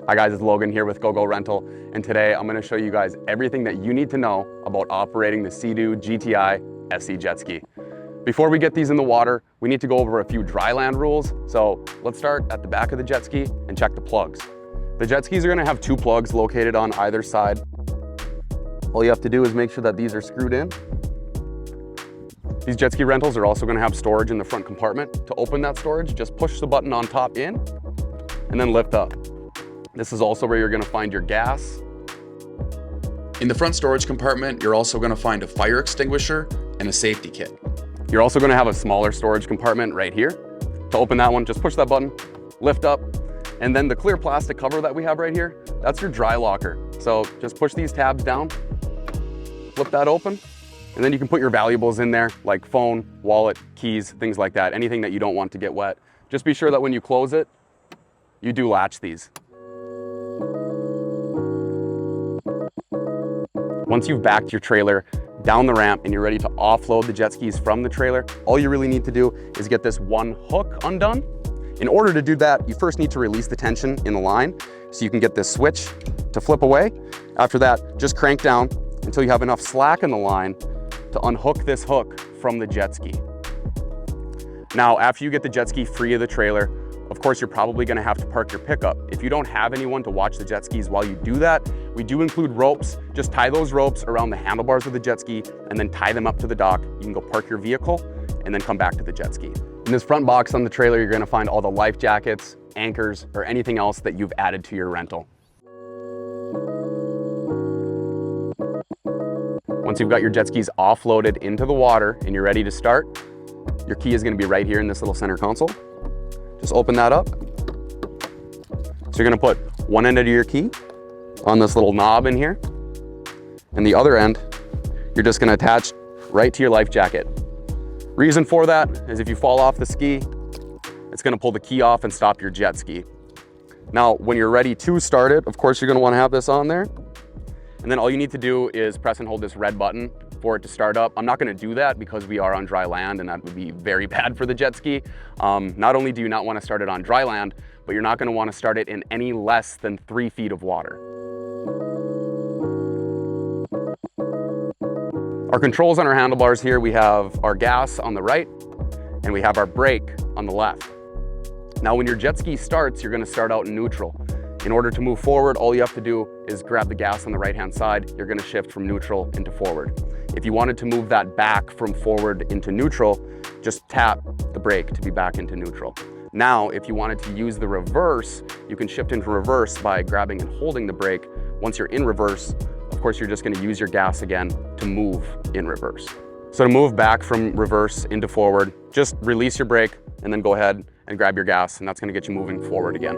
Hi guys, it's Logan here with GoGo Rental, and today I'm going to show you guys everything that you need to know about operating the Seadoo GTI SE jet ski. Before we get these in the water, we need to go over a few dry land rules. So let's start at the back of the jet ski and check the plugs. The jet skis are going to have two plugs located on either side. All you have to do is make sure that these are screwed in. These jet ski rentals are also going to have storage in the front compartment. To open that storage, just push the button on top in and then lift up. This is also where you're going to find your gas. In the front storage compartment, you're also going to find a fire extinguisher and a safety kit. You're also going to have a smaller storage compartment right here. To open that one, just push that button, lift up, and then the clear plastic cover that we have right here, that's your dry locker. So just push these tabs down, flip that open, and then you can put your valuables in there, like phone, wallet, keys, things like that, anything that you don't want to get wet. Just be sure that when you close it, you do latch these. Once you've backed your trailer down the ramp and you're ready to offload the jet skis from the trailer, all you really need to do is get this one hook undone. In order to do that, you first need to release the tension in the line so you can get this switch to flip away. After that, just crank down until you have enough slack in the line to unhook this hook from the jet ski. Now, after you get the jet ski free of the trailer, of course, you're probably going to have to park your pickup. If you don't have anyone to watch the jet skis while you do that, we do include ropes. Just tie those ropes around the handlebars of the jet ski and then tie them up to the dock. You can go park your vehicle and then come back to the jet ski. In this front box on the trailer, you're going to find all the life jackets, anchors, or anything else that you've added to your rental. Once you've got your jet skis offloaded into the water and you're ready to start, your key is going to be right here in this little center console. Just open that up. So you're going to put one end of your key on this little knob in here, and the other end you're just going to attach right to your life jacket. Reason for that is if you fall off the ski, it's going to pull the key off and stop your jet ski. Now, when you're ready to start it, of course, you're going to want to have this on there. And then all you need to do is press and hold this red button for it to start up. I'm not going to do that because we are on dry land and that would be very bad for the jet ski. Not only do you not want to start it on dry land, but you're not going to want to start it in any less than 3 feet of water. Our controls on our handlebars here, we have our gas on the right and we have our brake on the left. Now when your jet ski starts, you're going to start out in neutral. In order to move forward, all you have to do is grab the gas on the right-hand side. You're going to shift from neutral into forward. If you wanted to move that back from forward into neutral, just tap the brake to be back into neutral. Now, if you wanted to use the reverse, you can shift into reverse by grabbing and holding the brake. Once you're in reverse, of course, you're just going to use your gas again to move in reverse. So to move back from reverse into forward, just release your brake and then go ahead and grab your gas, and that's going to get you moving forward again.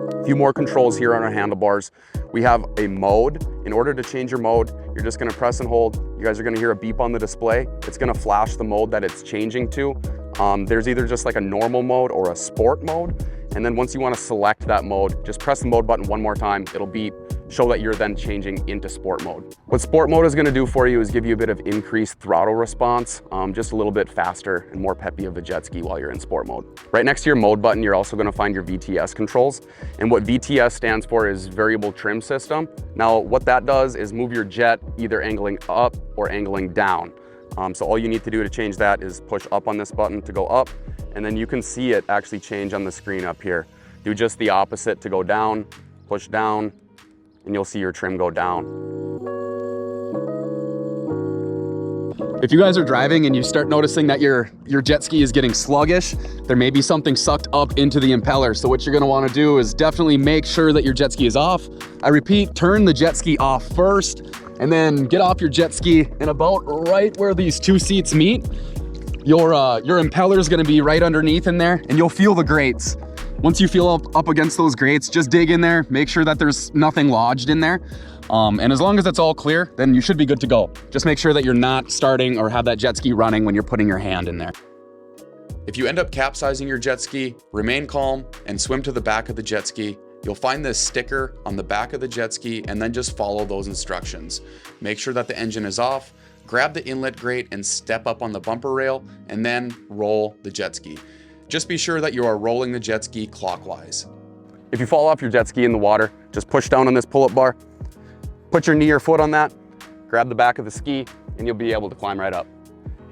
A few more controls here on our handlebars. We have a mode. In order to change your mode, you're just going to press and hold. You guys are going to hear a beep on the display. It's going to flash the mode that it's changing to. There's either just like a normal mode or a sport mode. And then once you want to select that mode, just press the mode button one more time. It'll beep, show that you're then changing into sport mode. What sport mode is going to do for you is give you a bit of increased throttle response, just a little bit faster and more peppy of a jet ski while you're in sport mode. Right next to your mode button, you're also going to find your VTS controls. And what VTS stands for is variable trim system. Now, what that does is move your jet either angling up or angling down. So all you need to do to change that is push up on this button to go up, and then you can see it actually change on the screen up here. Do just the opposite to go down, push down, and you'll see your trim go down. If you guys are driving and you start noticing that your jet ski is getting sluggish, there may be something sucked up into the impeller. So what you're gonna wanna do is definitely make sure that your jet ski is off. I repeat, turn the jet ski off first, and then get off your jet ski, and about right where these two seats meet, your impeller is gonna be right underneath in there, and you'll feel the grates. Once you feel up against those grates, just dig in there, make sure that there's nothing lodged in there. And as long as it's all clear, then you should be good to go. Just make sure that you're not starting or have that jet ski running when you're putting your hand in there. If you end up capsizing your jet ski, remain calm and swim to the back of the jet ski. You'll find this sticker on the back of the jet ski, and then just follow those instructions. Make sure that the engine is off, grab the inlet grate and step up on the bumper rail, and then roll the jet ski. Just be sure that you are rolling the jet ski clockwise. If you fall off your jet ski in the water, just push down on this pull-up bar, put your knee or foot on that, grab the back of the ski, and you'll be able to climb right up.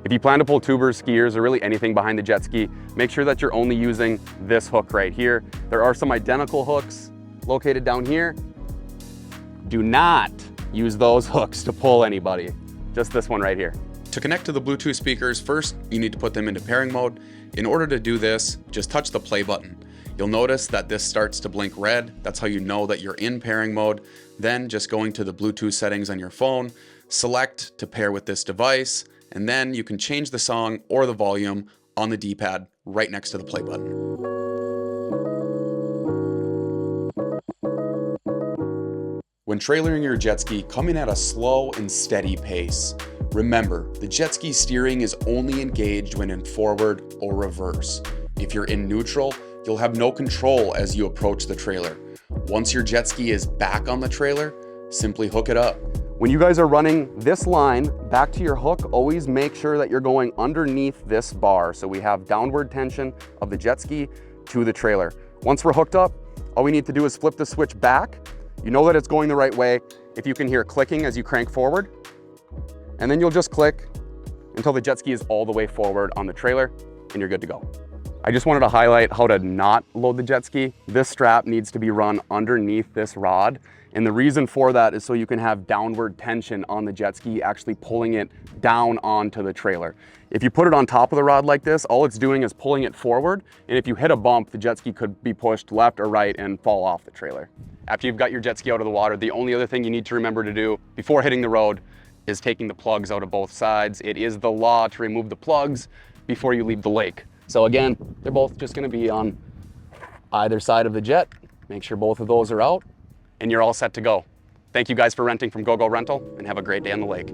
If you plan to pull tubers, skiers, or really anything behind the jet ski, make sure that you're only using this hook right here. There are some identical hooks located down here. Do not use those hooks to pull anybody, just this one right here. To connect to the Bluetooth speakers, first you need to put them into pairing mode. In order to do this, just touch the play button. You'll notice that this starts to blink red. That's how you know that you're in pairing mode. Then just going to the Bluetooth settings on your phone, select to pair with this device, and then you can change the song or the volume on the D-pad right next to the play button. When trailering your jet ski, come in at a slow and steady pace. Remember, the jet ski steering is only engaged when in forward or reverse. If you're in neutral, you'll have no control as you approach the trailer. Once your jet ski is back on the trailer, simply hook it up. When you guys are running this line back to your hook, always make sure that you're going underneath this bar. So we have downward tension of the jet ski to the trailer. Once we're hooked up, all we need to do is flip the switch back. You know that it's going the right way if you can hear clicking as you crank forward. And then you'll just click until the jet ski is all the way forward on the trailer and you're good to go. I just wanted to highlight how to not load the jet ski. This strap needs to be run underneath this rod. And the reason for that is so you can have downward tension on the jet ski, actually pulling it down onto the trailer. If you put it on top of the rod like this, all it's doing is pulling it forward. And if you hit a bump, the jet ski could be pushed left or right and fall off the trailer. After you've got your jet ski out of the water, the only other thing you need to remember to do before hitting the road is taking the plugs out of both sides. It is the law to remove the plugs before you leave the lake. So again, they're both just gonna be on either side of the jet. Make sure both of those are out and you're all set to go. Thank you guys for renting from GoGo Rental and have a great day on the lake.